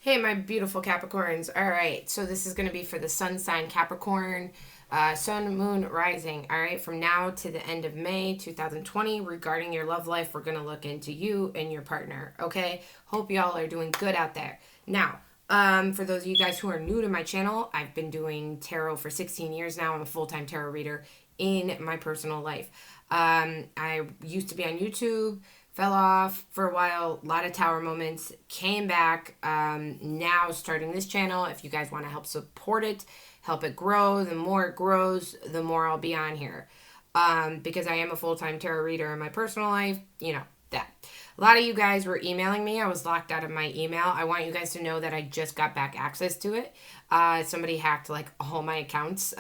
Hey, my beautiful Capricorns. All right, so this is going to be for the sun sign Capricorn, sun, moon, rising. All right, from now to the end of May 2020, regarding your love life, we're going to look into you and your partner. Okay, hope y'all are doing good out there. Now, for those of you guys who are new to my channel, I've been doing tarot for 16 years now. I'm a full-time tarot reader in my personal life. I used to be on YouTube, fell off for a while, a lot of tower moments, came back. Now starting this channel, if you guys want to help support it, help it grow, the more it grows, the more I'll be on here. Because I am a full-time tarot reader in my personal life, you know, that. A lot of you guys were emailing me. I was locked out of my email. I want you guys to know that I just got back access to it. Somebody hacked like all my accounts.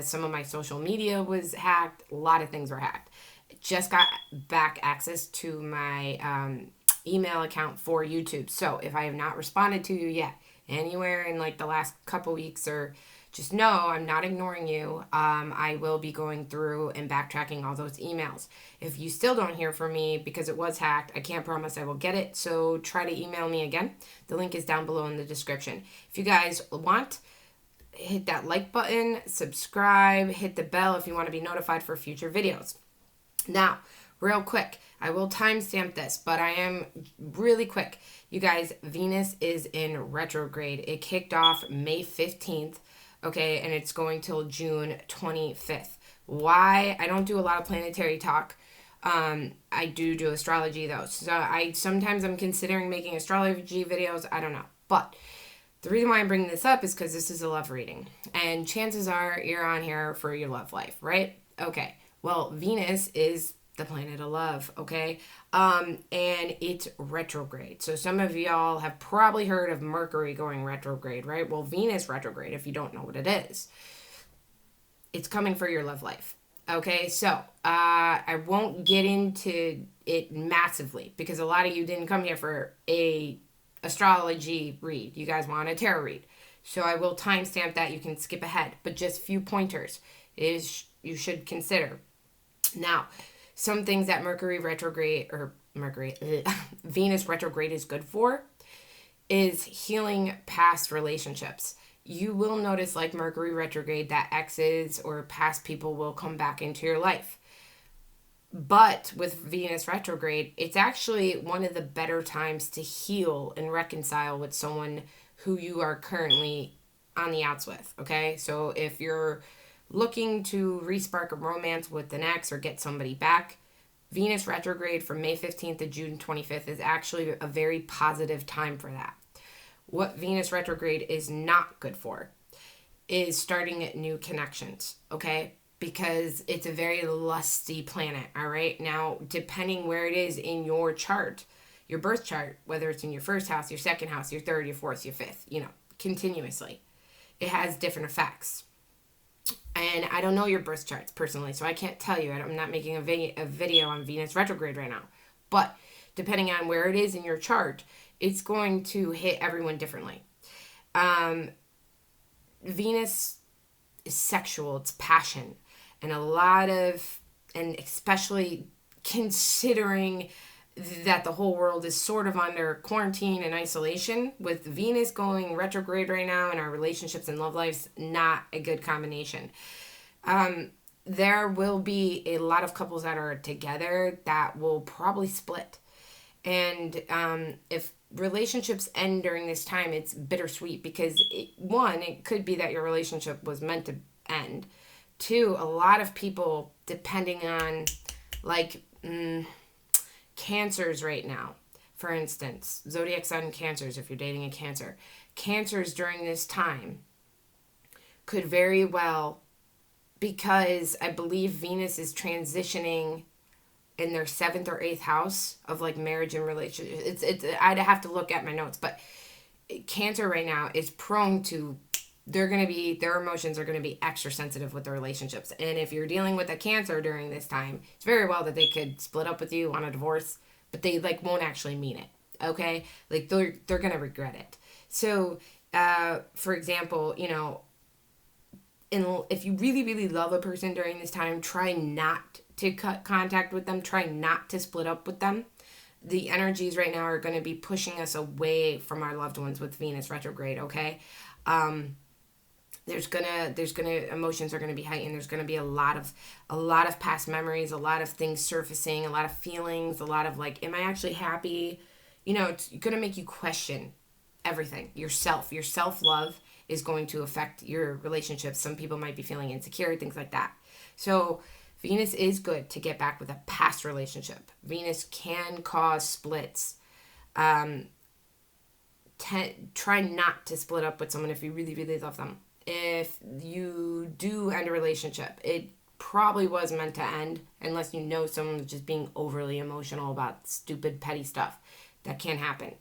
Some of my social media was hacked. A lot of things were hacked. Just got back access to my email account for YouTube. So if I have not responded to you yet, anywhere in like the last couple weeks, or just know I'm not ignoring you. I will be going through and backtracking all those emails. If you still don't hear from me because it was hacked, I can't promise I will get it. So try to email me again. The link is down below in the description. If you guys want, hit that like button, subscribe, hit the bell if you want to be notified for future videos. Now, real quick, I will timestamp this, but I am really quick. You guys, Venus is in retrograde. It kicked off May 15th, okay, and it's going till June 25th. Why? I don't do a lot of planetary talk. I do astrology, though. So sometimes I'm considering making astrology videos. I don't know. But the reason why I'm bringing this up is because this is a love reading. And chances are you're on here for your love life, right? Okay. Well, Venus is the planet of love, okay? And it's retrograde. So some of y'all have probably heard of Mercury going retrograde, right? Well, Venus retrograde, if you don't know what it is, it's coming for your love life, okay? So I won't get into it massively because a lot of you didn't come here for a astrology read. You guys want a tarot read. So I will timestamp that. You can skip ahead, but just few pointers is you should consider. Now, some things that Venus retrograde is good for is healing past relationships. You will notice, like Mercury retrograde, that exes or past people will come back into your life. But with Venus retrograde, it's actually one of the better times to heal and reconcile with someone who you are currently on the outs with, okay? So if you're looking to respark a romance with an ex or get somebody back, Venus retrograde from May 15th to June 25th is actually a very positive time for that. What Venus retrograde is not good for is starting new connections, okay? Because it's a very lusty planet, all right? Now, depending where it is in your chart, your birth chart, whether it's in your first house, your second house, your third, your fourth, your fifth, you know, continuously, it has different effects. And I don't know your birth charts personally, so I can't tell you. I'm not making a video on Venus retrograde right now. But depending on where it is in your chart, it's going to hit everyone differently. Venus is sexual. It's passion. And and especially considering that the whole world is sort of under quarantine and isolation, with Venus going retrograde right now and our relationships and love lives, not a good combination. There will be a lot of couples that are together that will probably split. And if relationships end during this time, it's bittersweet because it could be that your relationship was meant to end. Two, a lot of people, depending on like cancers right now, for instance, zodiac sign cancers, if you're dating a cancer, cancers during this time could very well, because I believe Venus is transitioning in their 7th or 8th house of like marriage and relationships. I'd have to look at my notes, but Cancer right now is prone to, their emotions are going to be extra sensitive with their relationships. And if you're dealing with a Cancer during this time, it's very well that they could split up with you, want a divorce, but they like won't actually mean it. Okay. Like they're going to regret it. So, for example, you know, if you really, really love a person during this time, try not to cut contact with them. Try not to split up with them. the energies right now are going to be pushing us away from our loved ones with Venus retrograde, okay? There's gonna emotions are gonna be heightened. There's gonna be a lot of past memories, a lot of things surfacing, a lot of feelings, a lot of like, am I actually happy? You know, it's gonna make you question everything. Yourself. Your self-love is going to affect your relationships. Some people might be feeling insecure, things like that. So Venus is good to get back with a past relationship. Venus can cause splits. Try not to split up with someone if you really, really love them. If you do end a relationship, it probably was meant to end, unless you know someone's just being overly emotional about stupid, petty stuff. That can happen.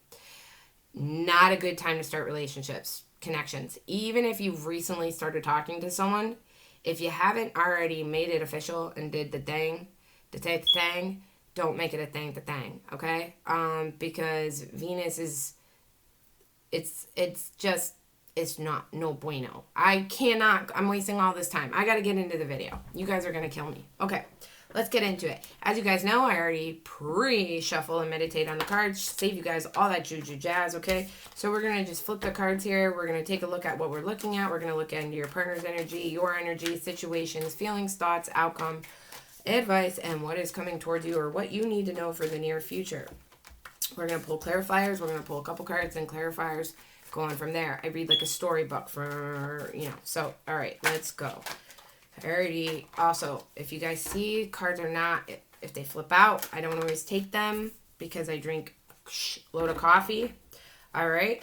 Not a good time to start relationships, connections. Even if you've recently started talking to someone, if you haven't already made it official and did the thing, don't make it a thing, okay? Because Venus is, it's not no bueno. I'm wasting all this time. I got to get into the video. You guys are going to kill me. Okay, let's get into it. As you guys know, I already pre-shuffle and meditate on the cards. Save you guys all that juju jazz, okay? So we're going to just flip the cards here. We're going to take a look at what we're looking at. We're going to look into your partner's energy, your energy, situations, feelings, thoughts, outcome, advice, and what is coming towards you or what you need to know for the near future. We're going to pull clarifiers. We're going to pull a couple cards and clarifiers. Going from there. I read like a storybook for, so, all right, let's go. I already, also, if you guys see cards or not, if they flip out, I don't always take them because I drink a load of coffee. All right.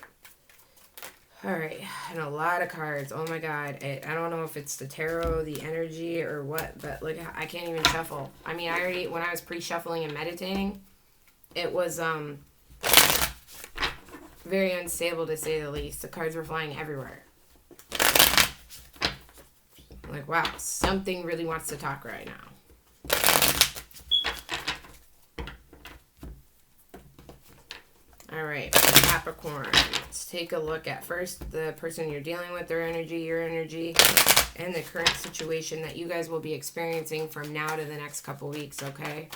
And a lot of cards. Oh my God. I don't know if it's the tarot, the energy, or what, but like, I can't even shuffle. I mean, when I was pre-shuffling and meditating, it was, very unstable to say the least. The cards were flying everywhere. Like, wow, something really wants to talk right now. All right, Capricorn. Let's take a look at first the person you're dealing with, their energy, your energy, and the current situation that you guys will be experiencing from now to the next couple weeks, okay?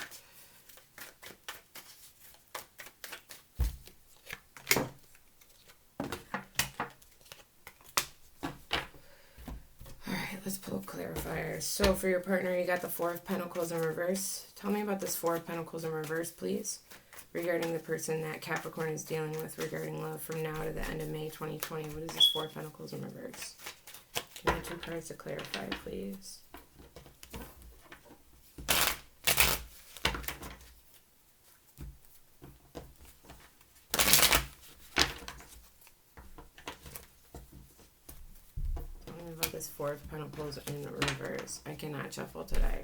Let's pull clarifiers. So for your partner, you got the Four of Pentacles in reverse. Tell me about this Four of Pentacles in reverse, please, regarding the person that Capricorn is dealing with regarding love from now to the end of May 2020. What is this Four of Pentacles in reverse? Give me 2 cards to clarify, please. This Four of Pentacles in reverse. I cannot shuffle today.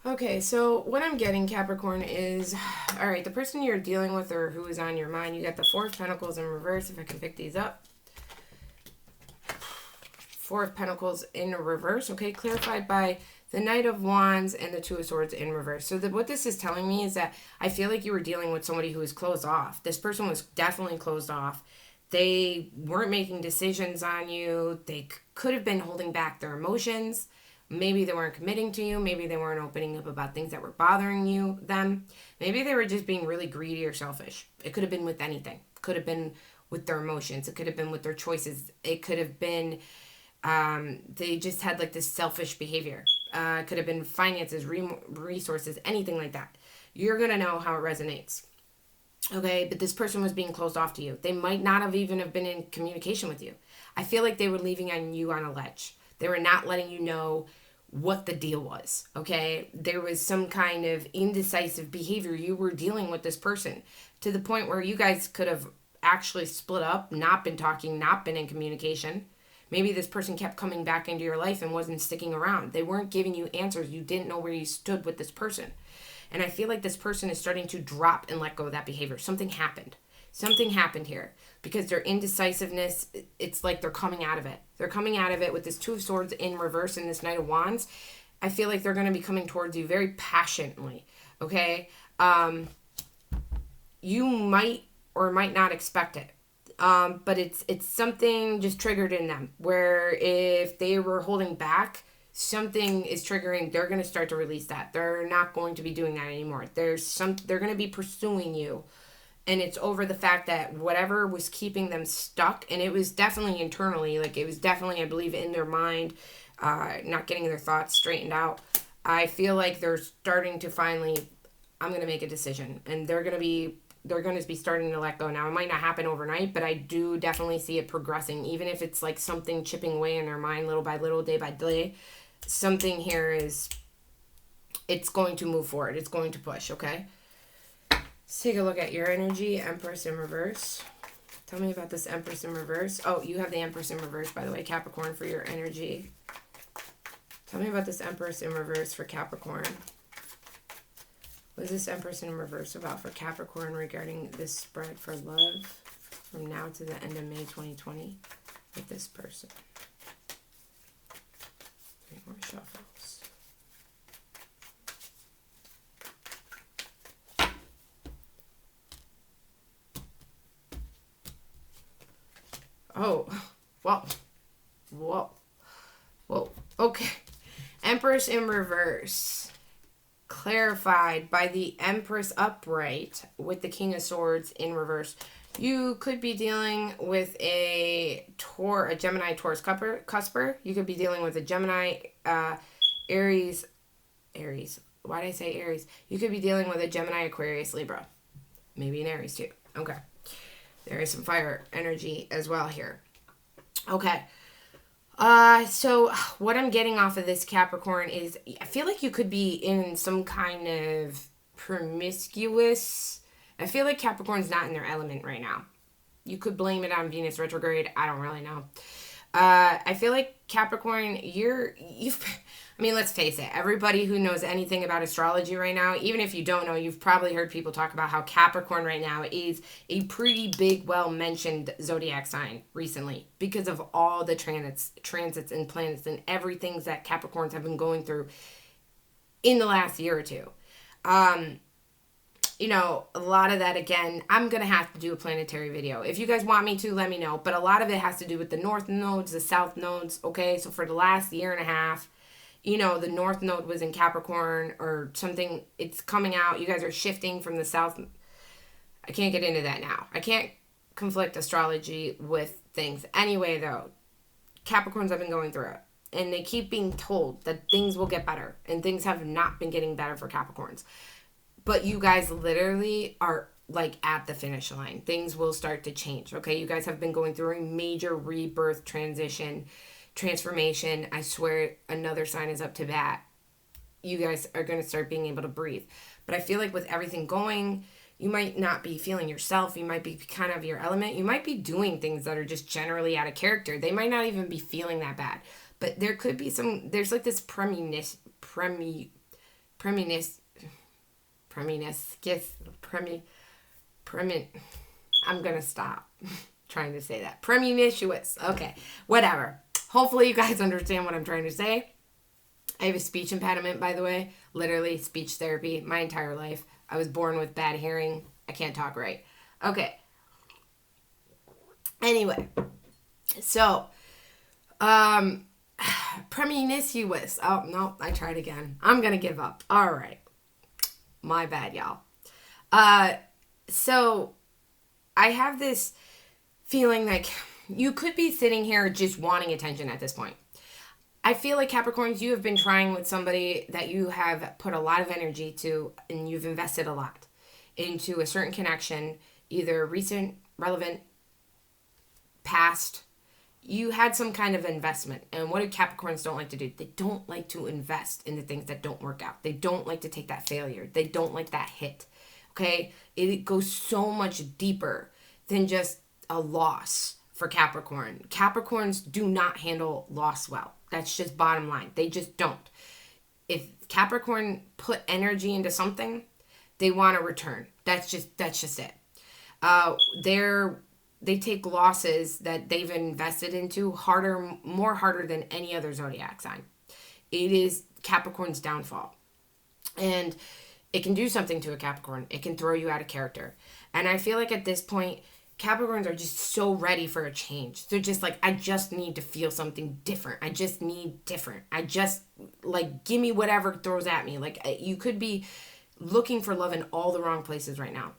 Okay, so what I'm getting, Capricorn, is, all right, the person you're dealing with or who is on your mind, you got the Four of Pentacles in reverse, if I can pick these up. Four of Pentacles in reverse, okay, clarified by the Knight of Wands and the Two of Swords in reverse. So what this is telling me is that I feel like you were dealing with somebody who was closed off. This person was definitely closed off. They weren't making decisions on you. They could have been holding back their emotions. Maybe they weren't committing to you. Maybe they weren't opening up about things that were bothering them. Maybe they were just being really greedy or selfish. It could have been with anything. It could have been with their emotions. It could have been with their choices. It could have been they just had like this selfish behavior. Could have been finances, resources, anything like that. You're going to know how it resonates. Okay, but this person was being closed off to you. They might not have even have been in communication with you. I feel like they were leaving you on a ledge. They were not letting you know what the deal was, okay? There was some kind of indecisive behavior. You were dealing with this person to the point where you guys could have actually split up, not been talking, not been in communication. Maybe this person kept coming back into your life and wasn't sticking around. They weren't giving you answers. You didn't know where you stood with this person. And I feel like this person is starting to drop and let go of that behavior. Something happened. Something happened here because their indecisiveness, it's like they're coming out of it. They're coming out of it with this Two of Swords in reverse and this Knight of Wands. I feel like they're going to be coming towards you very passionately, okay? You might or might not expect it. But it's something just triggered in them, where if they were holding back, something is triggering. They're going to start to release that. They're not going to be doing that anymore. They're going to be pursuing you, and it's over the fact that whatever was keeping them stuck, and it was definitely internally, like it was definitely, I believe, in their mind, not getting their thoughts straightened out. I feel like they're starting to finally, I'm going to make a decision, and they're going to be starting to let go now. It might not happen overnight, but I do definitely see it progressing, even if it's like something chipping away in their mind little by little, day by day. Something here is, it's going to move forward. It's going to push, okay? Let's take a look at your energy, Empress in reverse. Tell me about this Empress in reverse. Oh, you have the Empress in reverse, by the way, Capricorn, for your energy. Tell me about this Empress in reverse for Capricorn. What is this Empress in reverse about for Capricorn regarding this spread for love from now to the end of May 2020 with this person? 3 more shuffles. Oh, well, whoa, okay. Empress in reverse. Clarified by the Empress upright with the King of Swords in reverse. You could be dealing with a Gemini Taurus cusper. You could be dealing with a Gemini Aries. Why did I say Aries? You could be dealing with a Gemini Aquarius Libra. Maybe an Aries too. Okay. There is some fire energy as well here. Okay. So what I'm getting off of this Capricorn is, I feel like you could be in some kind of promiscuous. I feel like Capricorn's not in their element right now. You could blame it on Venus retrograde. I don't really know. I feel like Capricorn, I mean, let's face it. Everybody who knows anything about astrology right now, even if you don't know, you've probably heard people talk about how Capricorn right now is a pretty big, well-mentioned zodiac sign recently because of all the transits and planets and everything that Capricorns have been going through in the last year or two. You know, a lot of that, again, I'm going to have to do a planetary video. If you guys want me to, let me know. But a lot of it has to do with the north nodes, the south nodes, okay? So for the last year and a half, you know, the north node was in Capricorn or something. It's coming out. You guys are shifting from the south. I can't get into that now. I can't conflict astrology with things. Anyway, though, Capricorns have been going through it. And they keep being told that things will get better. And things have not been getting better for Capricorns. But you guys literally are like at the finish line. Things will start to change, okay? You guys have been going through a major rebirth transformation. I swear another sign is up to bat. You guys are going to start being able to breathe. But I feel like with everything going, you might not be feeling yourself. You might be kind of your element. You might be doing things that are just generally out of character. They might not even be feeling that bad. But there could be there's like this I'm going to stop trying to say that. Premunitious. Okay, whatever. Hopefully you guys understand what I'm trying to say. I have a speech impediment, by the way. Literally, speech therapy my entire life. I was born with bad hearing. I can't talk right. Okay. Anyway. So, premunitious. Oh, no, I tried again. I'm going to give up. All right. My bad, y'all. So I have this feeling like you could be sitting here just wanting attention at this point. I feel like Capricorns, you have been trying with somebody that you have put a lot of energy to, and you've invested a lot into a certain connection, either recent, relevant, past. You had some kind of investment. And what do Capricorns don't like to do? They don't like to invest in the things that don't work out. They don't like to take that failure. They don't like that hit. Okay? It goes so much deeper than just a loss for Capricorn. Capricorns do not handle loss well. That's just bottom line. They just don't. If Capricorn put energy into something, they want to return. That's just it. They take losses that they've invested into more harder than any other zodiac sign. It is Capricorn's downfall. And it can do something to a Capricorn. It can throw you out of character. And I feel like at this point, Capricorns are just so ready for a change. They're just like, I just need to feel something different. I just need different. I just, like, give me whatever throws at me. Like, you could be looking for love in all the wrong places right now.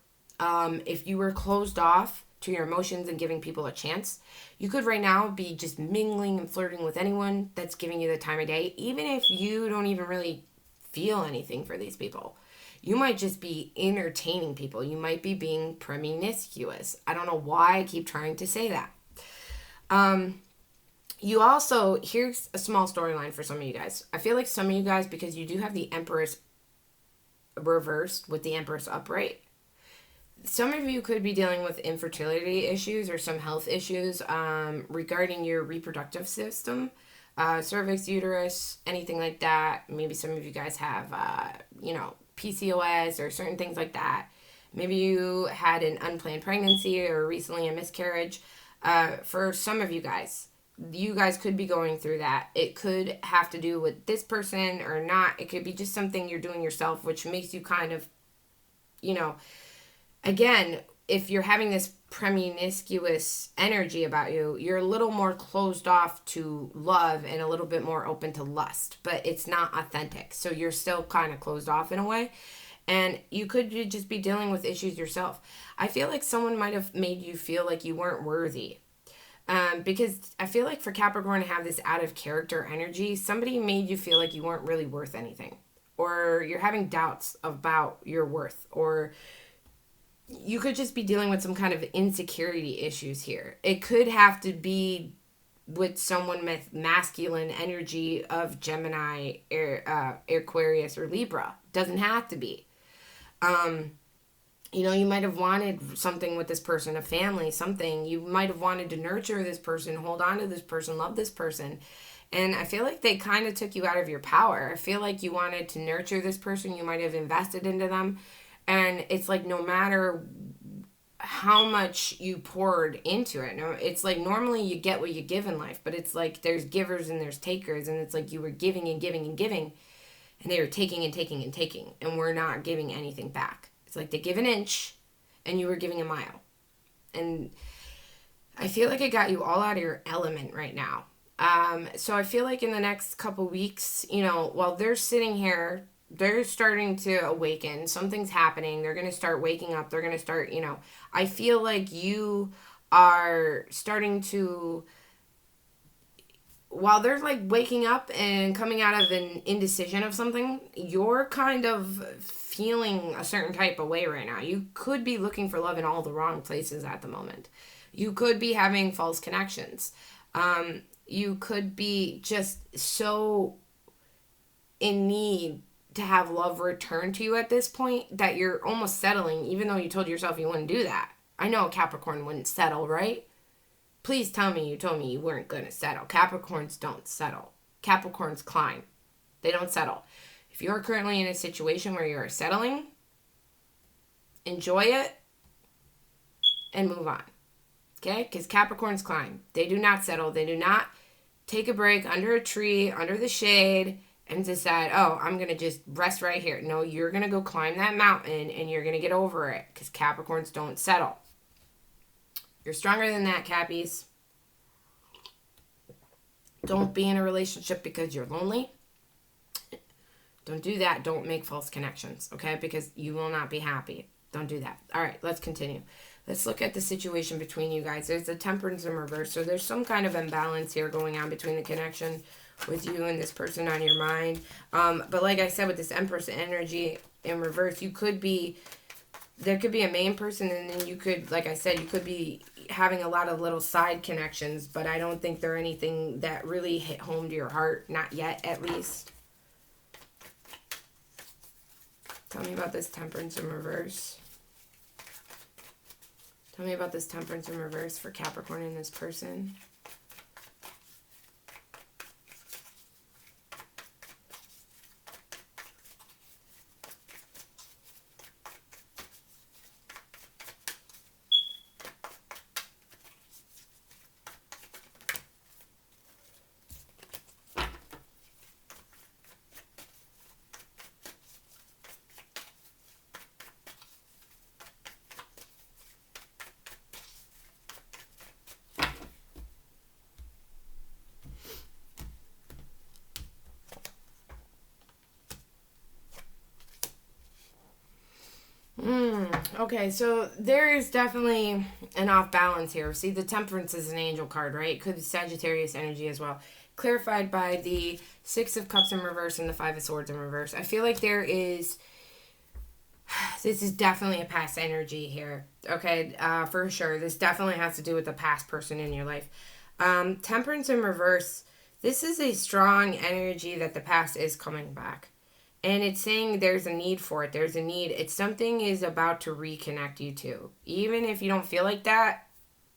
If you were closed off to your emotions and giving people a chance, you could right now be just mingling and flirting with anyone that's giving you the time of day, even if you don't even really feel anything for these people. You might just be entertaining people. You might be being promiscuous. I don't know why I keep trying to say that. You also, here's a small storyline for some of you guys. I feel like some of you guys, because you do have the Empress reversed with the Empress upright, some of you could be dealing with infertility issues or some health issues regarding your reproductive system, cervix, uterus, anything like that. Maybe some of you guys have, PCOS or certain things like that. Maybe you had an unplanned pregnancy or recently a miscarriage. For some of you guys could be going through that. It could have to do with this person or not. It could be just something you're doing yourself, which makes you kind of, again, if you're having this promiscuous energy about you, you're a little more closed off to love and a little bit more open to lust, but it's not authentic. So you're still kind of closed off in a way. And you could just be dealing with issues yourself. I feel like someone might have made you feel like you weren't worthy. Because I feel like for Capricorn to have this out of character energy, somebody made you feel like you weren't really worth anything. Or you're having doubts about your worth. Or you could just be dealing with some kind of insecurity issues here. It could have to be with someone with masculine energy of Gemini, Aquarius, or Libra. Doesn't have to be. You might have wanted something with this person, a family, something. You might have wanted to nurture this person, hold on to this person, love this person. And I feel like they kind of took you out of your power. I feel like you wanted to nurture this person. You might have invested into them. And it's like no matter how much you poured into it. No, it's like normally you get what you give in life, but it's like there's givers and there's takers. And it's like you were giving and giving and giving. And they were taking and taking and taking. And we're not giving anything back. It's like they give an inch and you were giving a mile. And I feel like it got you all out of your element right now. So I feel like in the next couple weeks, while they're sitting here, they're starting to awaken. Something's happening. They're going to start waking up. They're going to start, I feel like you are starting to, while they're like waking up and coming out of an indecision of something, you're kind of feeling a certain type of way right now. You could be looking for love in all the wrong places at the moment. You could be having false connections. You could be just so in need to have love returned to you at this point that you're almost settling, even though you told yourself you wouldn't do that. I know a Capricorn wouldn't settle, right? Please tell me you told me you weren't going to settle. Capricorns don't settle. Capricorns climb. They don't settle. If you're currently in a situation where you're settling, enjoy it and move on. Okay? Because Capricorns climb. They do not settle. They do not take a break under a tree, under the shade, and decide, oh, I'm going to just rest right here. No, you're going to go climb that mountain and you're going to get over it because Capricorns don't settle. You're stronger than that, Cappies. Don't be in a relationship because you're lonely. Don't do that. Don't make false connections, okay? Because you will not be happy. Don't do that. All right, let's continue. Let's look at the situation between you guys. There's the Temperance and Reverse. So there's some kind of imbalance here going on between the connection with you and this person on your mind. But like I said, with this Empress energy in reverse, there could be a main person, and then you could, like I said, you could be having a lot of little side connections, but I don't think they're anything that really hit home to your heart. Not yet, at least. Tell me about this Temperance in Reverse. Tell me about this Temperance in Reverse for Capricorn and this person. Okay, so there is definitely an off balance here. See, the Temperance is an angel card, right? It could be Sagittarius energy as well. Clarified by the Six of Cups in reverse and the Five of Swords in reverse. I feel like this is definitely a past energy here. Okay, for sure. This definitely has to do with the past person in your life. Temperance in reverse. This is a strong energy that the past is coming back. And it's saying there's a need for it. There's a need. It's something is about to reconnect you to. Even if you don't feel like that,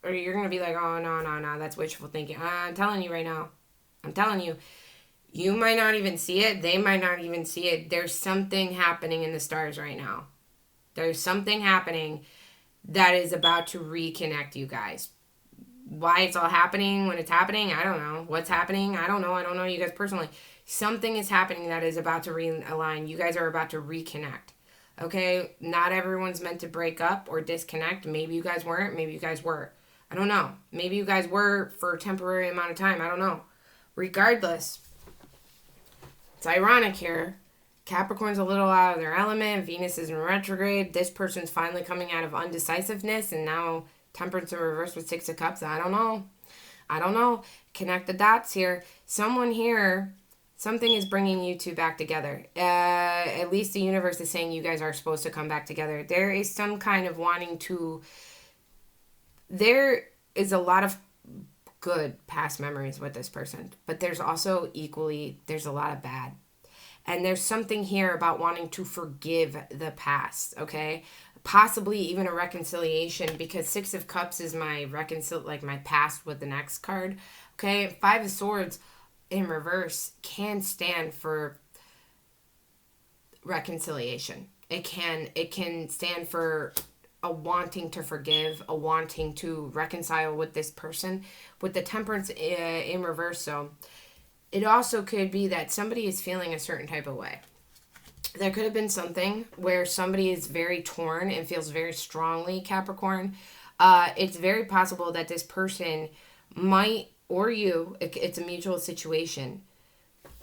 or you're going to be like, oh, no, that's wishful thinking. I'm telling you right now. I'm telling you. You might not even see it. They might not even see it. There's something happening in the stars right now. There's something happening that is about to reconnect you guys. Why it's all happening when it's happening, I don't know. What's happening, I don't know. I don't know you guys personally. Something is happening that is about to realign. You guys are about to reconnect. Okay? Not everyone's meant to break up or disconnect. Maybe you guys weren't. Maybe you guys were. I don't know. Maybe you guys were for a temporary amount of time. I don't know. Regardless, it's ironic here. Capricorn's a little out of their element. Venus is in retrograde. This person's finally coming out of undecisiveness, and now Temperance in reverse with Six of Cups. I don't know. Connect the dots here. Someone here, something is bringing you two back together. At least the universe is saying you guys are supposed to come back together. There is some kind of wanting to... There is a lot of good past memories with this person. But there's also there's a lot of bad. And there's something here about wanting to forgive the past, okay? Possibly even a reconciliation, because Six of Cups is my my past with the next card. Okay, Five of Swords in reverse can stand for reconciliation. It can stand for a wanting to forgive, a wanting to reconcile with this person. With the Temperance in reverse, so it also could be that somebody is feeling a certain type of way. There could have been something where somebody is very torn and feels very strongly, Capricorn. It's very possible that this person might, or you, it's a mutual situation.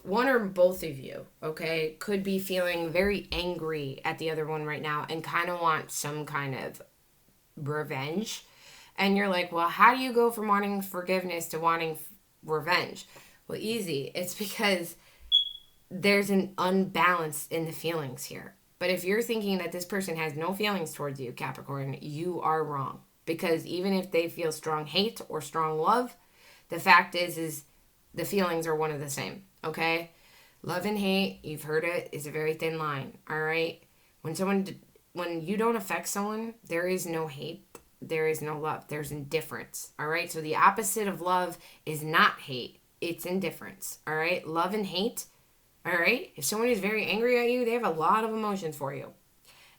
One or both of you, okay, could be feeling very angry at the other one right now and kind of want some kind of revenge. And you're like, well, how do you go from wanting forgiveness to wanting revenge? Well, easy. It's because there's an unbalance in the feelings here. But if you're thinking that this person has no feelings towards you, Capricorn, you are wrong. Because even if they feel strong hate or strong love, the fact is the feelings are one of the same, okay? Love and hate, you've heard it, is a very thin line, all right? When you don't affect someone, there is no hate, there is no love, there's indifference, all right? So the opposite of love is not hate, it's indifference, all right? Love and hate, all right? If someone is very angry at you, they have a lot of emotions for you.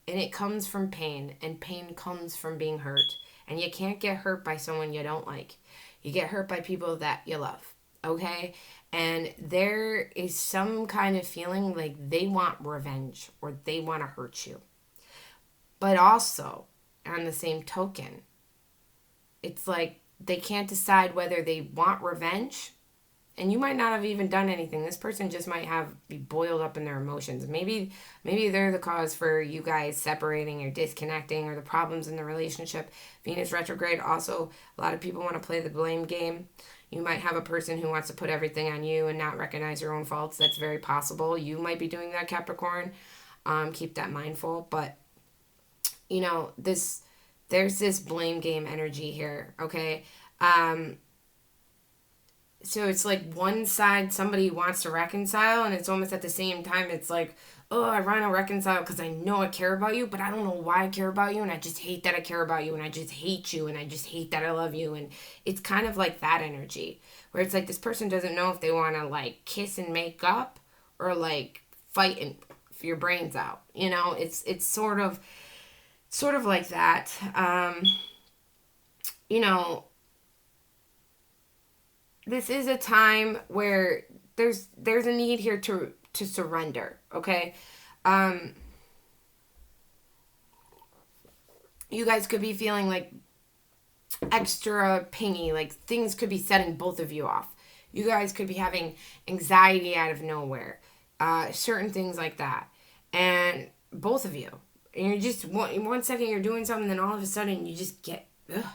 And it comes from pain, and pain comes from being hurt. And you can't get hurt by someone you don't like. You get hurt by people that you love, okay? And there is some kind of feeling like they want revenge or they want to hurt you. But also, on the same token, it's like they can't decide whether they want revenge. And you might not have even done anything. This person just might be boiled up in their emotions. Maybe they're the cause for you guys separating or disconnecting or the problems in the relationship. Venus retrograde, also, a lot of people want to play the blame game. You might have a person who wants to put everything on you and not recognize your own faults. That's very possible. You might be doing that, Capricorn. Keep that mindful. But, there's this blame game energy here, okay? So it's like one side, somebody wants to reconcile, and it's almost at the same time, it's like, oh, I want to reconcile because I know I care about you, but I don't know why I care about you, and I just hate that I care about you, and I just hate you, and I just hate that I love you, and it's kind of like that energy, where it's like this person doesn't know if they want to, like, kiss and make up, or, like, fight and your brains out, it's sort of like that, this is a time where there's a need here to surrender, okay? You guys could be feeling like extra pingy, like things could be setting both of you off. You guys could be having anxiety out of nowhere, certain things like that. And both of you, And you're just, one second you're doing something, then all of a sudden you just get,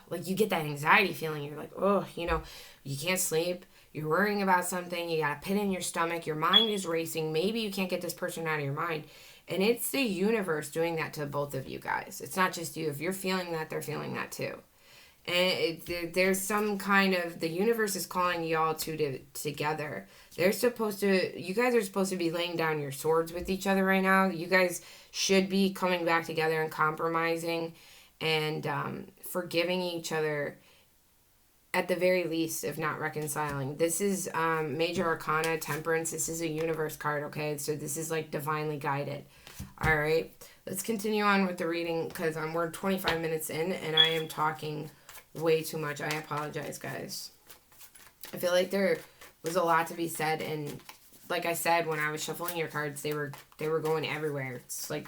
like you get that anxiety feeling. You're like, oh, you know, you can't sleep. You're worrying about something. You got a pit in your stomach. Your mind is racing. Maybe you can't get this person out of your mind. And it's the universe doing that to both of you guys. It's not just you. If you're feeling that, they're feeling that too. And there's some kind of, the universe is calling y'all together. You guys are supposed to be laying down your swords with each other right now. You guys should be coming back together and compromising and forgiving each other at the very least, if not reconciling. This is Major Arcana, Temperance. This is a universe card, okay? So this is like divinely guided. All right. Let's continue on with the reading because we're 25 minutes in and I am talking way too much. I apologize, guys. I feel like there was a lot to be said, and like I said, when I was shuffling your cards, they were going everywhere. It's like,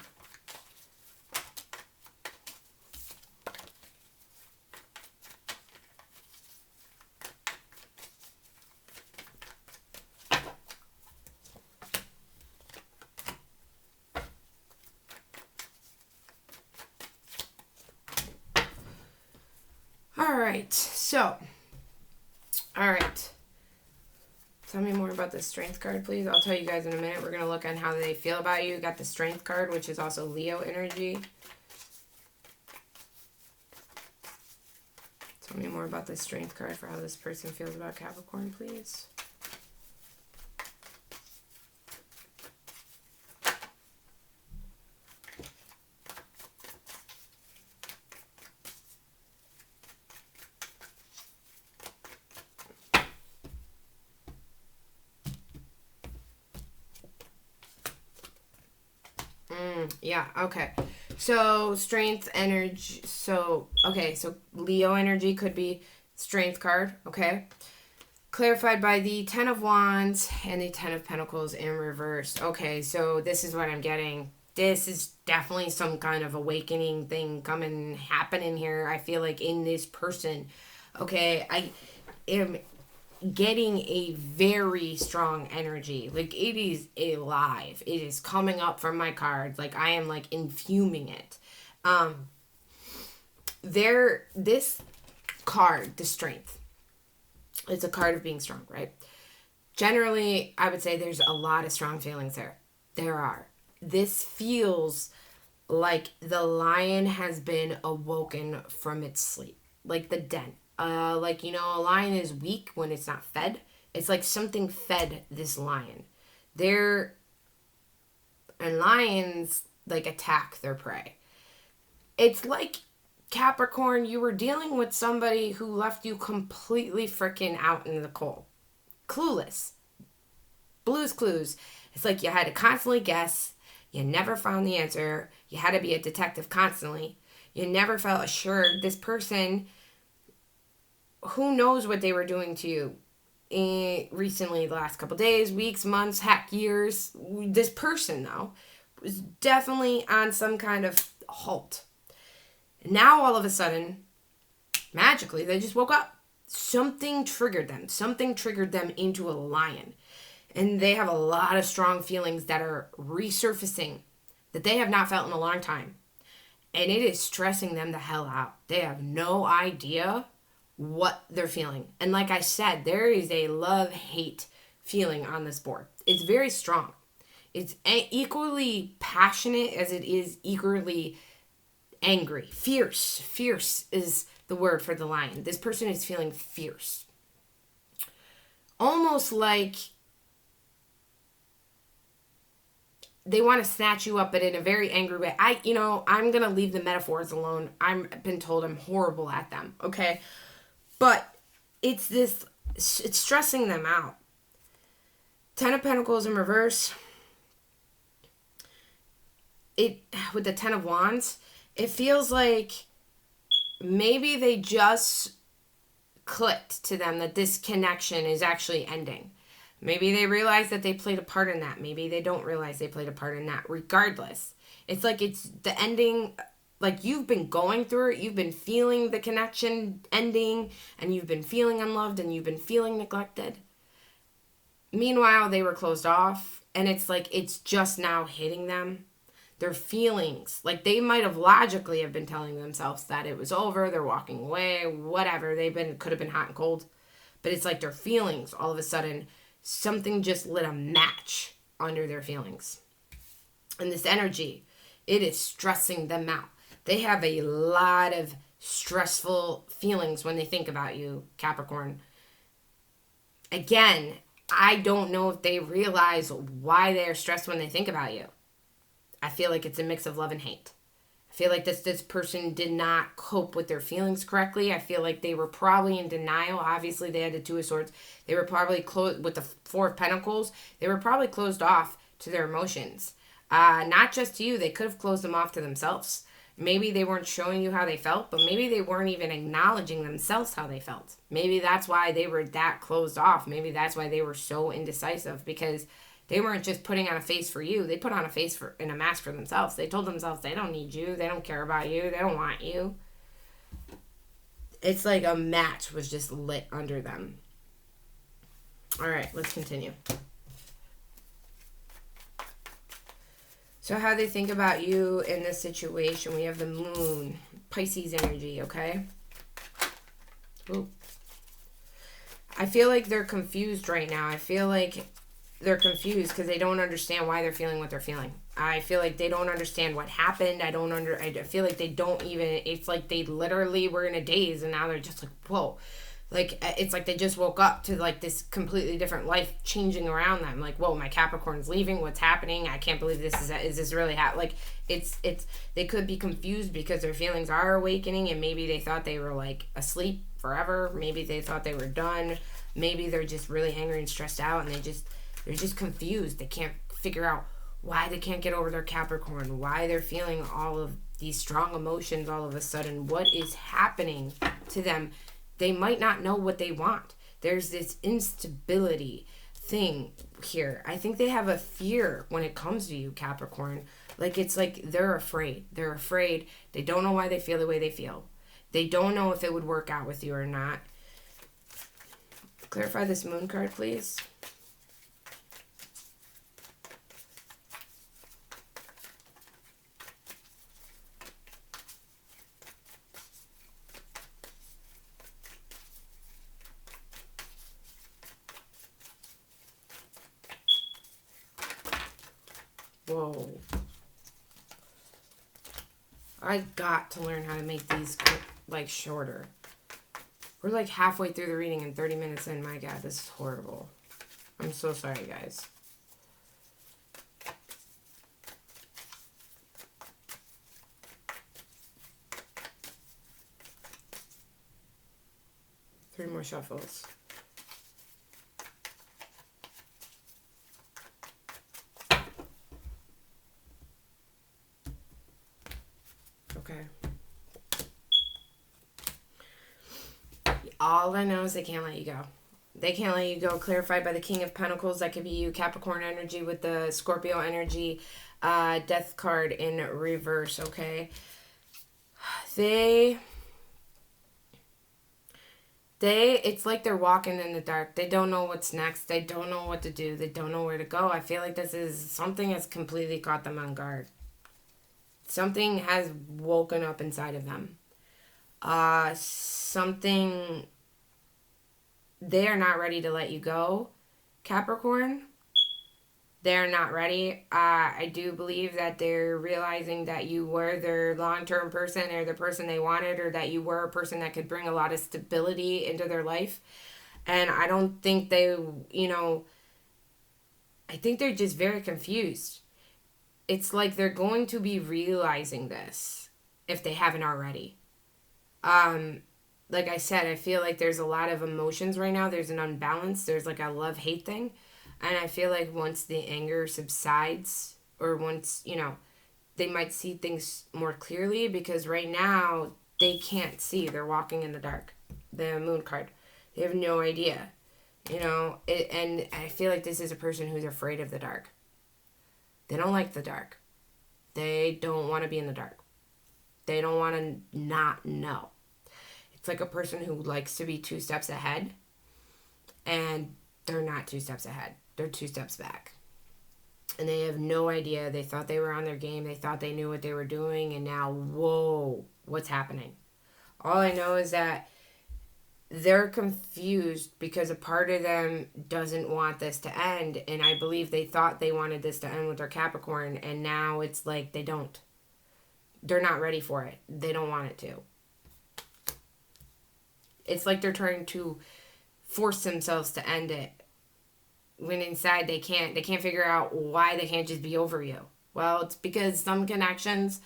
all right. Tell me more about the Strength card, please. I'll tell you guys in a minute. We're going to look on how they feel about you. Got the Strength card, which is also Leo energy. Tell me more about the Strength card for how this person feels about Capricorn, please. Yeah, okay. So, strength energy. So, okay, so Leo energy could be Strength card, okay? Clarified by the Ten of Wands and the Ten of Pentacles in reverse. Okay, so this is what I'm getting. This is definitely some kind of awakening thing happening here. I feel like in this person. Okay, I am getting a very strong energy. Like, it is alive. It is coming up from my cards. Like, I am like infuming it. This card, the Strength, it's a card of being strong, right? Generally, I would say there's a lot of strong feelings there. There are. This feels like the lion has been awoken from its sleep. Like the den. Like, you know, a lion is weak when it's not fed. It's like something fed this lion. And lions, like, attack their prey. It's like, Capricorn, you were dealing with somebody who left you completely freaking out in the cold. Clueless. Blue's Clues. It's like you had to constantly guess. You never found the answer. You had to be a detective constantly. You never felt assured. This person, who knows what they were doing to you recently, the last couple days, weeks, months, heck, years. This person, though, was definitely on some kind of halt. Now, all of a sudden, magically, they just woke up. Something triggered them. Something triggered them into a lion. And they have a lot of strong feelings that are resurfacing that they have not felt in a long time. And it is stressing them the hell out. They have no idea what they're feeling. And like I said, there is a love-hate feeling on this board. It's very strong. It's equally passionate as it is eagerly angry. Fierce. Fierce is the word for the lion. This person is feeling fierce. Almost like they want to snatch you up, but in a very angry way. I'm going to leave the metaphors alone. I've been told I'm horrible at them, okay? But it's stressing them out. Ten of Pentacles in reverse. With the Ten of Wands, it feels like maybe they just clicked to them that this connection is actually ending. Maybe they realize that they played a part in that. Maybe they don't realize they played a part in that. Regardless, it's like it's the ending. Like, you've been going through it. You've been feeling the connection ending, and you've been feeling unloved, and you've been feeling neglected. Meanwhile, they were closed off, and it's like it's just now hitting them. their feelings. Like, they might have logically have been telling themselves that it was over, they're walking away, whatever. Could have been hot and cold. But it's like their feelings, all of a sudden, something just lit a match under their feelings. And this energy, it is stressing them out. They have a lot of stressful feelings when they think about you, Capricorn. Again, I don't know if they realize why they're stressed when they think about you. I feel like it's a mix of love and hate. I feel like this person did not cope with their feelings correctly. I feel like they were probably in denial. Obviously, they had the Two of Swords. They were probably closed with the Four of Pentacles. They were probably closed off to their emotions. Not just to you. They could have closed them off to themselves. Maybe they weren't showing you how they felt, but maybe they weren't even acknowledging themselves how they felt. Maybe that's why they were that closed off. Maybe that's why they were so indecisive, because they weren't just putting on a face for you. They put on a face and a mask for themselves. They told themselves they don't need you. They don't care about you. They don't want you. It's like a match was just lit under them. All right, let's continue. So how they think about you in this situation, we have the moon, Pisces energy, okay? Ooh. I feel like they're confused right now. I feel like they're confused because they don't understand why they're feeling what they're feeling. I feel like they don't understand what happened. I feel like they don't even, it's like they literally were in a daze and now they're just like, whoa. Like, it's like they just woke up to, like, this completely different life changing around them. Like, whoa, my Capricorn's leaving. What's happening? I can't believe is this really happening? Like, they could be confused because their feelings are awakening, and maybe they thought they were, like, asleep forever. Maybe they thought they were done. Maybe they're just really angry and stressed out, and they're just confused. They can't figure out why they can't get over their Capricorn, why they're feeling all of these strong emotions all of a sudden. What is happening to them? They might not know what they want. There's this instability thing here. I think they have a fear when it comes to you, Capricorn. Like, it's like they're afraid. They're afraid. They don't know why they feel the way they feel. They don't know if it would work out with you or not. Clarify this moon card, please. Whoa. I got to learn how to make these, like, shorter. We're, like, halfway through the reading and 30 minutes in. My God, this is horrible. I'm so sorry, guys. Three more shuffles. Okay. All I know is they can't let you go. They can't let you go. Clarified by the King of Pentacles. That could be you, Capricorn energy with the Scorpio energy. Death card in reverse, okay? It's like they're walking in the dark. They don't know what's next. They don't know what to do. They don't know where to go. I feel like this is something that's completely caught them on guard. Something has woken up inside of them. They are not ready to let you go, Capricorn. They're not ready. I do believe that they're realizing that you were their long-term person or the person they wanted, or that you were a person that could bring a lot of stability into their life. And I don't think I think they're just very confused. It's like they're going to be realizing this if they haven't already. Like I said, I feel like there's a lot of emotions right now. There's an unbalance. There's like a love-hate thing. And I feel like once the anger subsides, or once, they might see things more clearly, because right now they can't see. They're walking in the dark. The moon card. They have no idea. And I feel like this is a person who's afraid of the dark. They don't like the dark. They don't want to be in the dark. They don't want to not know. It's like a person who likes to be 2 steps ahead, and they're not 2 steps ahead. They're 2 steps back. And they have no idea. They thought they were on their game. They thought they knew what they were doing. And now, whoa, what's happening? All I know is that they're confused because a part of them doesn't want this to end. And I believe they thought they wanted this to end with their Capricorn. And now it's like they don't. They're not ready for it. They don't want it to. It's like they're trying to force themselves to end it. When inside they can't figure out why they can't just be over you. Well, it's because some connections,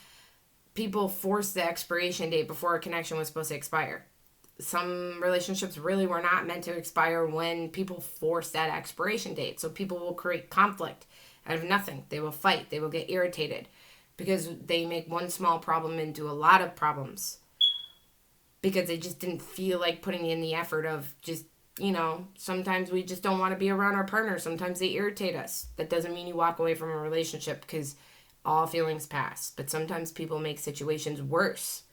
people force the expiration date before a connection was supposed to expire. Some relationships really were not meant to expire when people force that expiration date. So people will create conflict out of nothing. They will fight. They will get irritated because they make one small problem into a lot of problems because they just didn't feel like putting in the effort of just, sometimes we just don't want to be around our partner. Sometimes they irritate us. That doesn't mean you walk away from a relationship because all feelings pass. But sometimes people make situations worse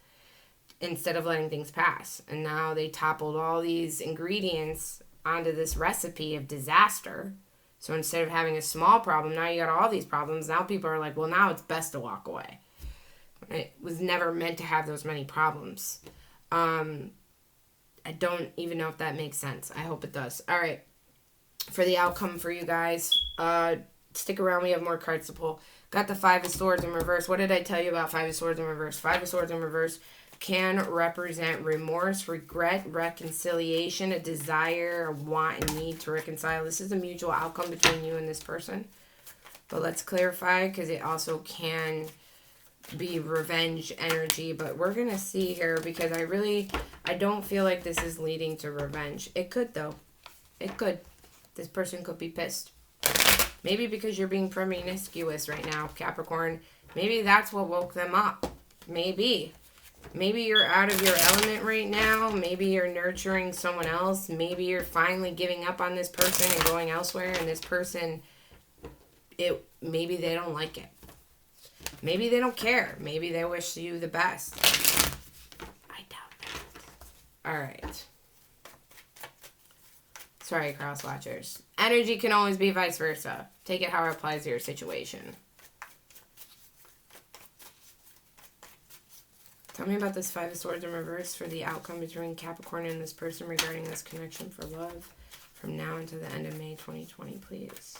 instead of letting things pass. And now they toppled all these ingredients onto this recipe of disaster. So instead of having a small problem, now you got all these problems. Now people are like, well, now it's best to walk away. It was never meant to have those many problems. I don't even know if that makes sense. I hope it does. All right. For the outcome for you guys, stick around. We have more cards to pull. Got the Five of Swords in reverse. What did I tell you about Five of Swords in reverse? Five of Swords in reverse can represent remorse, regret, reconciliation, a desire, a want, and need to reconcile. This is a mutual outcome between you and this person. But let's clarify because it also can be revenge energy, but we're gonna see here because I don't feel like this is leading to revenge. It could though. It could. This person could be pissed. Maybe because you're being promiscuous right now, Capricorn. Maybe that's what woke them up. Maybe you're out of your element right now. Maybe you're nurturing someone else. Maybe you're finally giving up on this person and going elsewhere, and this person, maybe they don't like it. Maybe they don't care. Maybe they wish you the best. I doubt that. All right. Sorry, cross watchers. Energy can always be vice versa. Take it how it applies to your situation. Tell me about this Five of Swords in reverse for the outcome between Capricorn and this person regarding this connection for love from now until the end of May 2020, please.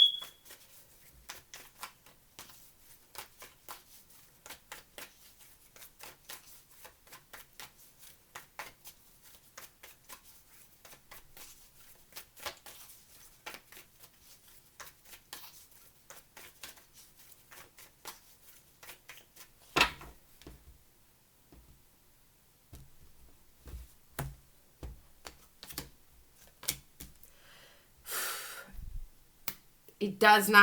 It doesn't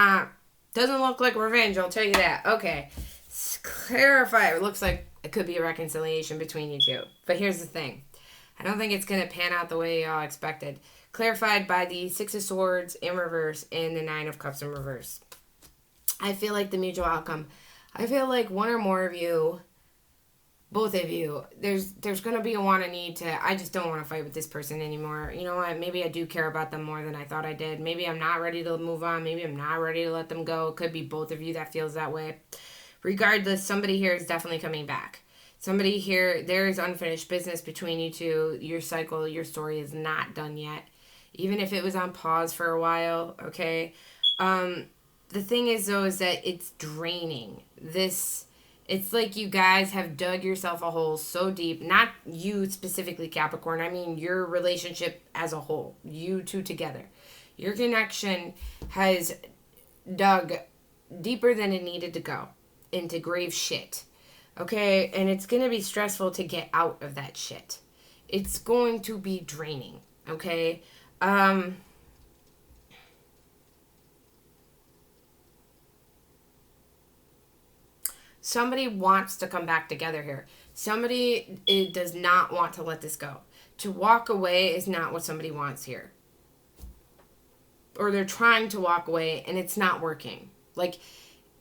look like revenge, I'll tell you that. Okay. Clarify. It looks like it could be a reconciliation between you two. But here's the thing. I don't think it's going to pan out the way y'all expected. Clarified by the Six of Swords in reverse and the Nine of Cups in reverse. I feel like the mutual outcome. I feel like one or more of you, both of you, there's going to be a want and need to, I just don't want to fight with this person anymore. You know what? Maybe I do care about them more than I thought I did. Maybe I'm not ready to move on. Maybe I'm not ready to let them go. It could be both of you that feels that way. Regardless, somebody here is definitely coming back. Somebody here, there is unfinished business between you two. Your cycle, your story is not done yet. Even if it was on pause for a while, okay? The thing is, though, is that it's draining. It's like you guys have dug yourself a hole so deep. Not you specifically, Capricorn. I mean your relationship as a whole. You two together. Your connection has dug deeper than it needed to go into grave shit. Okay? And it's going to be stressful to get out of that shit. It's going to be draining. Okay? Somebody wants to come back together here. Somebody does not want to let this go. To walk away is not what somebody wants here. Or they're trying to walk away and it's not working. Like,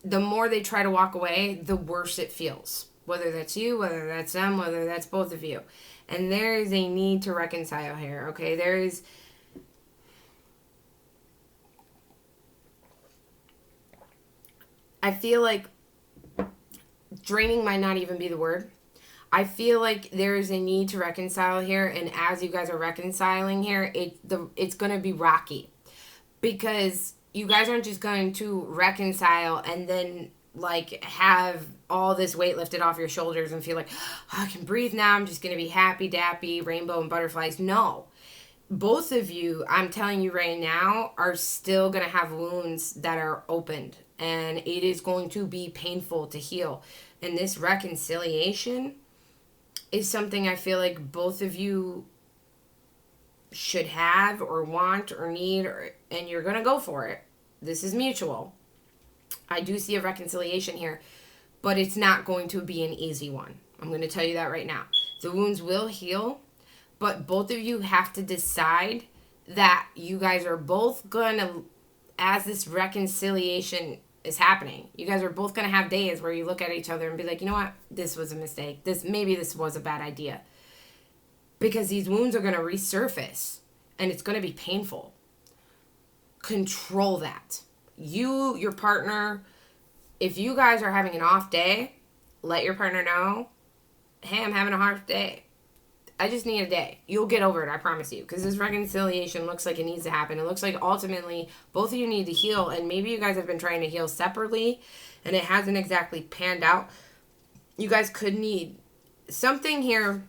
the more they try to walk away, the worse it feels. Whether that's you, whether that's them, whether that's both of you. And there is a need to reconcile here, okay? There is... I feel like draining might not even be the word. I feel like there is a need to reconcile here, and as you guys are reconciling here, it's going to be rocky, because you guys aren't just going to reconcile and then like have all this weight lifted off your shoulders and feel like, oh, I can breathe now, I'm just going to be happy dappy, rainbow and butterflies. No. Both of you, I'm telling you right now, are still going to have wounds that are opened, and it is going to be painful to heal. And this reconciliation is something I feel like both of you should have or want or need, and you're going to go for it. This is mutual. I do see a reconciliation here, but it's not going to be an easy one. I'm going to tell you that right now. The wounds will heal, but both of you have to decide that you guys are both going to, as this reconciliation is happening, you guys are both going to have days where you look at each other and be like, you know what, this was a mistake. Maybe this was a bad idea. Because these wounds are going to resurface, and it's going to be painful. Control that. You, your partner, if you guys are having an off day, let your partner know, hey, I'm having a hard day. I just need a day. You'll get over it, I promise you. Because this reconciliation looks like it needs to happen. It looks like ultimately both of you need to heal. And maybe you guys have been trying to heal separately and it hasn't exactly panned out. You guys could need something here.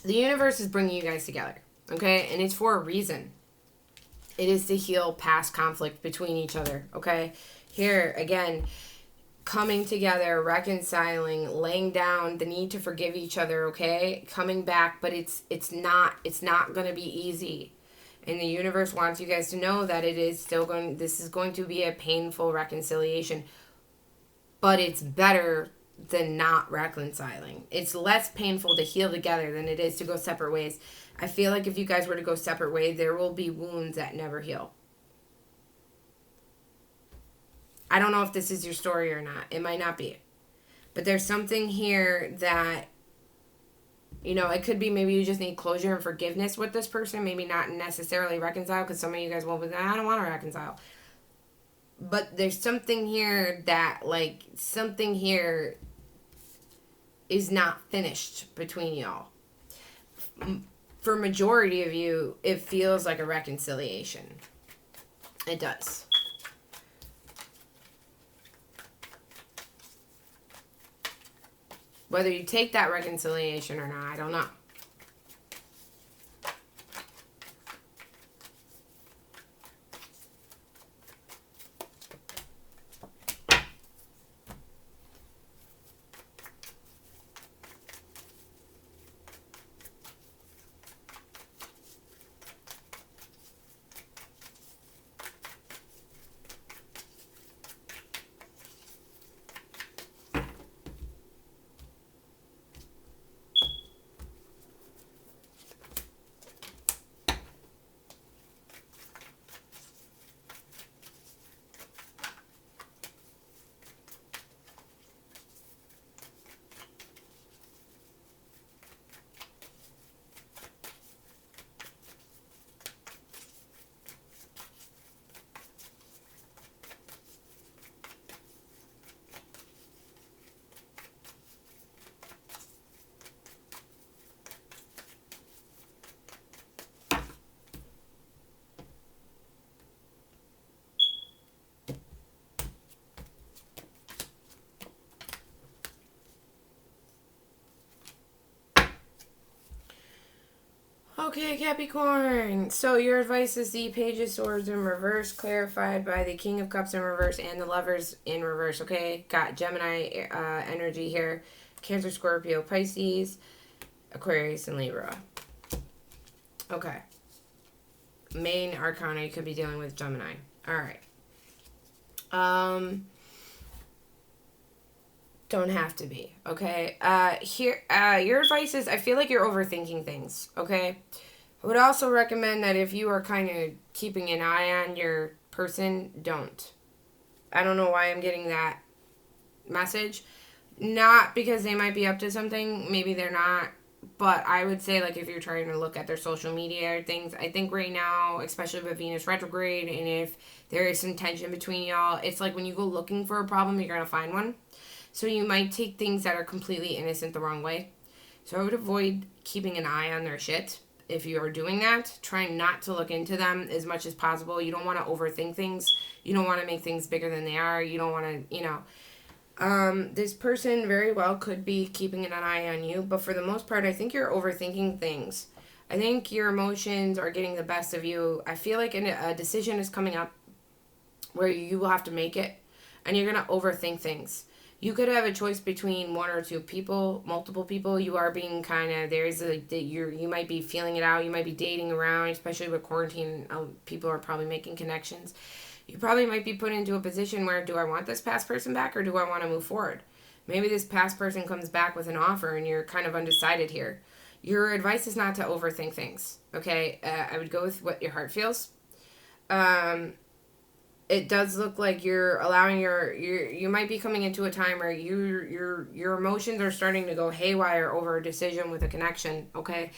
The universe is bringing you guys together. Okay? And it's for a reason. It is to heal past conflict between each other. Okay? Here, again, coming together, reconciling, laying down the need to forgive each other, okay? Coming back, but it's not going to be easy. And the universe wants you guys to know that this is going to be a painful reconciliation. But it's better than not reconciling. It's less painful to heal together than it is to go separate ways. I feel like if you guys were to go separate ways, there will be wounds that never heal. I don't know if this is your story or not. It might not be. But there's something here that, you know, it could be maybe you just need closure and forgiveness with this person. Maybe not necessarily reconcile, because some of you guys won't be like, I don't want to reconcile. But there's something here that, like, something here is not finished between y'all. For majority of you, it feels like a reconciliation. It does. Whether you take that reconciliation or not, I don't know. Okay, Capricorn. So your advice is the Page of Swords in reverse, clarified by the King of Cups in reverse and the Lovers in reverse. Okay, got Gemini energy here. Cancer, Scorpio, Pisces, Aquarius, and Libra. Okay. Main arcana, you could be dealing with Gemini. All right. Don't have to be, okay? Here, your advice is, I feel like you're overthinking things, okay? I would also recommend that if you are kind of keeping an eye on your person, don't. I don't know why I'm getting that message. Not because they might be up to something. Maybe they're not. But I would say, like, if you're trying to look at their social media or things, I think right now, especially with Venus retrograde, and if there is some tension between y'all, it's like when you go looking for a problem, you're going to find one. So you might take things that are completely innocent the wrong way. So I would avoid keeping an eye on their shit. If you are doing that, trying not to look into them as much as possible. You don't want to overthink things. You don't want to make things bigger than they are. You don't want to, this person very well could be keeping an eye on you, but for the most part, I think you're overthinking things. I think your emotions are getting the best of you. I feel like a decision is coming up where you will have to make it, and you're going to overthink things. You could have a choice between one or two people, multiple people. You are being kind of, you might be feeling it out. You might be dating around, especially with quarantine. People are probably making connections. You probably might be put into a position where, do I want this past person back or do I want to move forward? Maybe this past person comes back with an offer and you're kind of undecided here. Your advice is not to overthink things, okay? I would go with what your heart feels. It does look like you're allowing you might be coming into a time where your emotions are starting to go haywire over a decision with a connection, okay?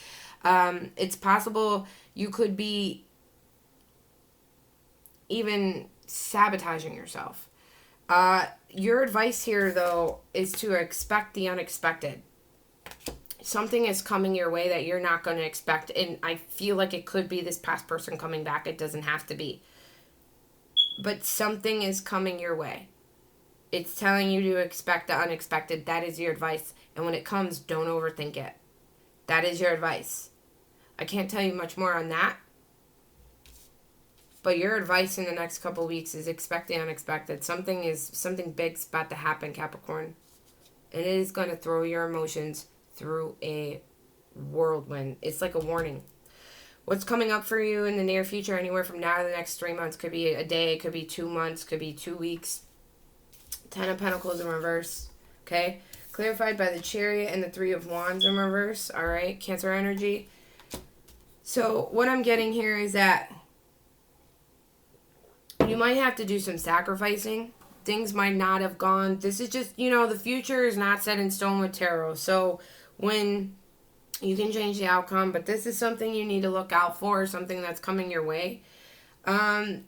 It's possible you could be even sabotaging yourself. Your advice here, though, is to expect the unexpected. Something is coming your way that you're not going to expect, and I feel like it could be this past person coming back. It doesn't have to be. But something is coming your way. It's telling you to expect the unexpected. That is your advice. And when it comes, don't overthink it. That is your advice. I can't tell you much more on that. But your advice in the next couple weeks is expect the unexpected. Something big's about to happen, Capricorn. And it is going to throw your emotions through a whirlwind. It's like a warning. What's coming up for you in the near future, anywhere from now to the next 3 months, could be a day, could be 2 months, could be 2 weeks. 10 of Pentacles in reverse. Okay? Clarified by the Chariot and the 3 of Wands in reverse. All right? Cancer energy. So what I'm getting here is that you might have to do some sacrificing. Things might not have gone. This is just, the future is not set in stone with tarot. So when you can change the outcome, but this is something you need to look out for, something that's coming your way. I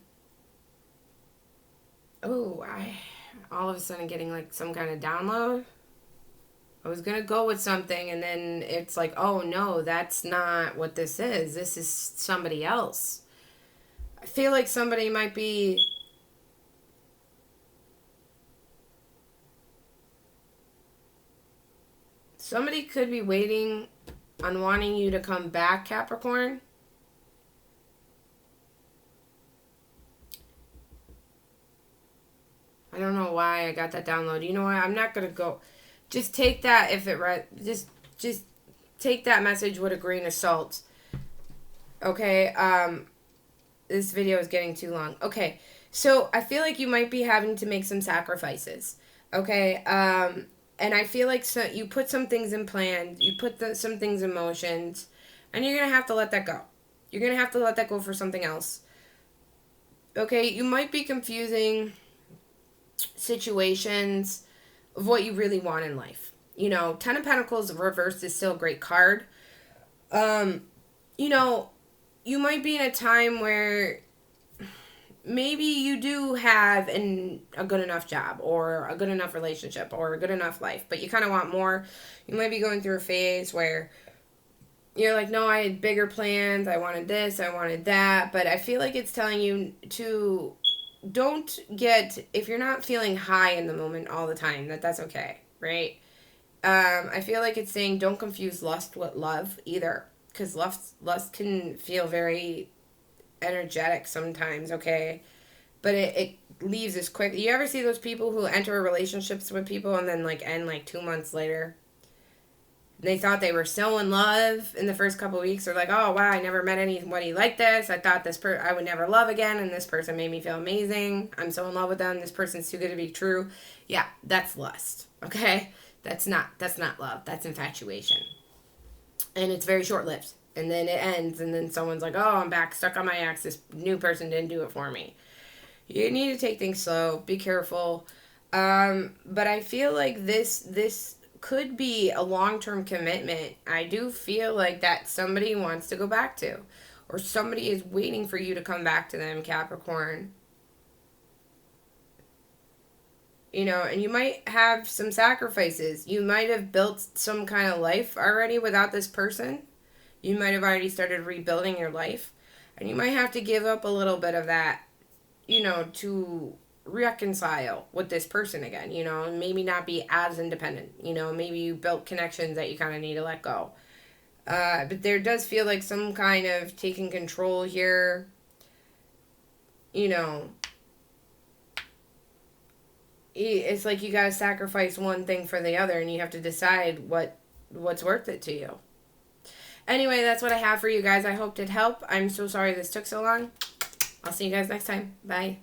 all of a sudden getting like some kind of download. I was going to go with something and then it's like, oh no, that's not what this is. This is somebody else. I feel like somebody might be could be waiting on wanting you to come back, Capricorn. I don't know why I got that download. You know what? I'm not going to go. Just take that if it just take that message with a grain of salt. Okay? This video is getting too long. Okay. So, I feel like you might be having to make some sacrifices. Okay? And I feel like you put some things in plan, you put some things in motions, and you're going to have to let that go. You're going to have to let that go for something else. Okay, you might be confusing situations of what you really want in life. 10 of Pentacles reversed is still a great card. You might be in a time where maybe you do have a good enough job or a good enough relationship or a good enough life, but you kind of want more. You might be going through a phase where you're like, no, I had bigger plans. I wanted this. I wanted that. But I feel like it's telling you to if you're not feeling high in the moment all the time, that's okay, right? I feel like it's saying don't confuse lust with love either, because lust can feel very energetic sometimes, okay? But it leaves as quick. You ever see those people who enter relationships with people and then end 2 months later? They thought they were so in love in the first couple of weeks. They're like, oh wow, I never met anybody like this. I thought I would never love again, and this person made me feel amazing. I'm so in love with them. This person's too good to be true. Yeah, that's lust. Okay? That's not love. That's infatuation. And it's very short-lived. And then it ends, and then someone's like, oh, I'm back, stuck on my ex. This new person didn't do it for me. You need to take things slow. Be careful. But I feel like this could be a long-term commitment. I do feel like that somebody wants to go back to, or somebody is waiting for you to come back to them, Capricorn. You know, and you might have some sacrifices. You might have built some kind of life already without this person. You might have already started rebuilding your life. And you might have to give up a little bit of that, you know, to reconcile with this person again, you know, and maybe not be as independent. You know, maybe you built connections that you kind of need to let go. But there does feel like some kind of taking control here. You know, it's like you gotta sacrifice one thing for the other, and you have to decide what's worth it to you. Anyway, that's what I have for you guys. I hope it helped. I'm so sorry this took so long. I'll see you guys next time. Bye.